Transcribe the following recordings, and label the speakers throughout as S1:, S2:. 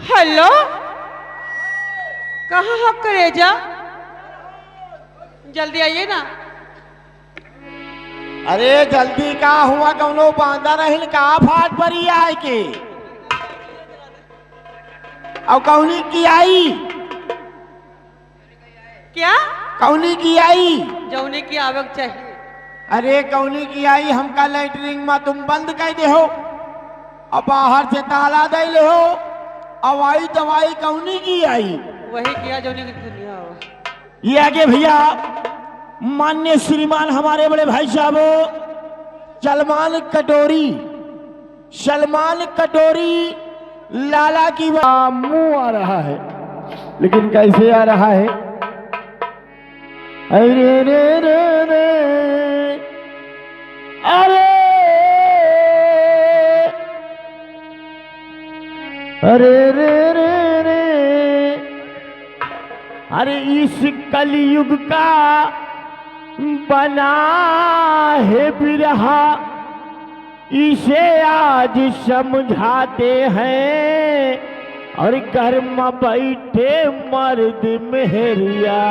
S1: Hello, कहाँ हो करेजा? जल्दी आइए ना।
S2: अरे जल्दी का हुआ कौनो बांधा नहीं का फाट परी आए के और कौनी की आई
S1: क्या?
S2: कौनी की आई
S1: जौने की आवक चाहिए।
S2: अरे कौनी की आई हमका लैटरिंग में तुम बंद कर दे हो और बाहर से ताला दे ले हो। अवाई दवाई कौनी की आई
S1: वही किया जौने की दुनिया हो।
S2: ये आगे भैया मान्य श्रीमान हमारे बड़े भाई साहब सलमान कटोरी लाला की मुंह आ रहा है, लेकिन कैसे आ रहा है? अरे रे रे रे अरे अरे रे रे रे अरे इस कलयुग का बना है बिरहा, इसे आज समझाते हैं और घर में बैठे मर्द मेहरिया,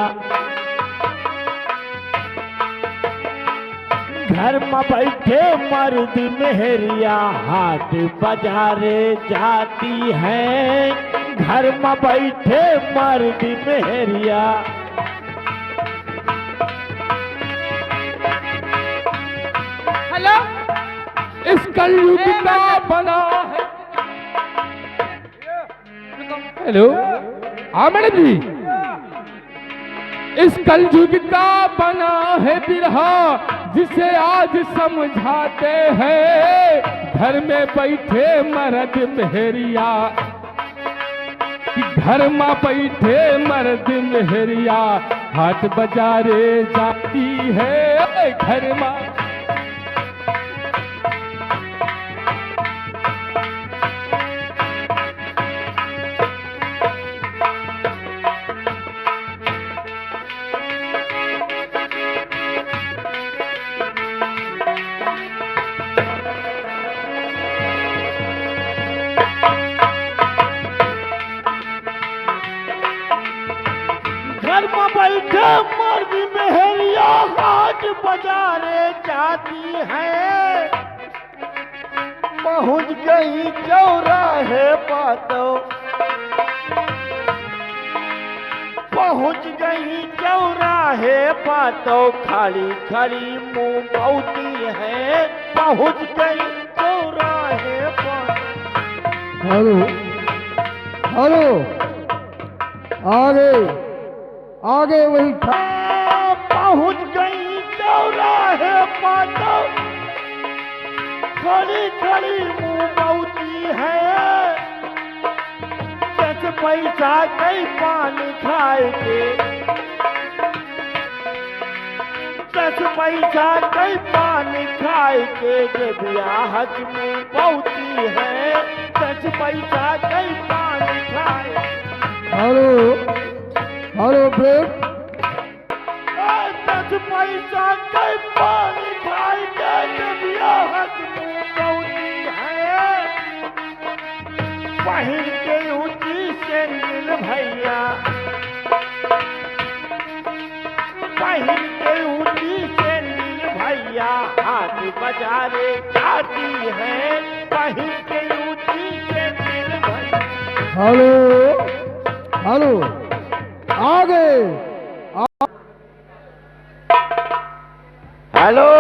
S2: घर में बैठे मर्द मेहरिया हाट बाजारे जाती हैं, घर में बैठे मर्द मेहरिया।
S1: हेलो,
S3: इस कलयुग का बना है। हेलो, हाँ मैडम जी, इस कलयुग का बना है बिरहा, जिसे आज समझाते हैं घर में बैठे मर्द मेहरिया, घर में बैठे मर्द मेहरिया हाट बाजारे जाती है, घर में
S2: बैठे मर्द मेहरिया हाट बाजारे जाती है, पहुंच गई चौराहे बातों पहुंच गई चौराहे पर तो खड़ी खड़ी मुंह बहुती है, पहुंच गई चौराहे पर।
S3: हेलो हेलो, आगे आगे वही
S2: पहुंच गई चौराहे पर तो खड़ी खड़ी मुंह बहुती है, 10 पैसा कई पानी खाए के, 10 पैसा कई पानी खाए के, जब ब्याहत में बहुती है, 10 पैसा कई पानी खाए।
S3: हेलो हेलो ब्रेक,
S2: 10 पैसा कई पानी खाए के, जब ब्याहत में बहुती है, पहिर के ऊंची सैंडल भैया, पहिर के ऊंची सैंडल भैया, हाथ बाजारे जाती है, पहिर के ऊंची सैंडल भैया।
S3: हेलो हेलो, आगे
S2: हेलो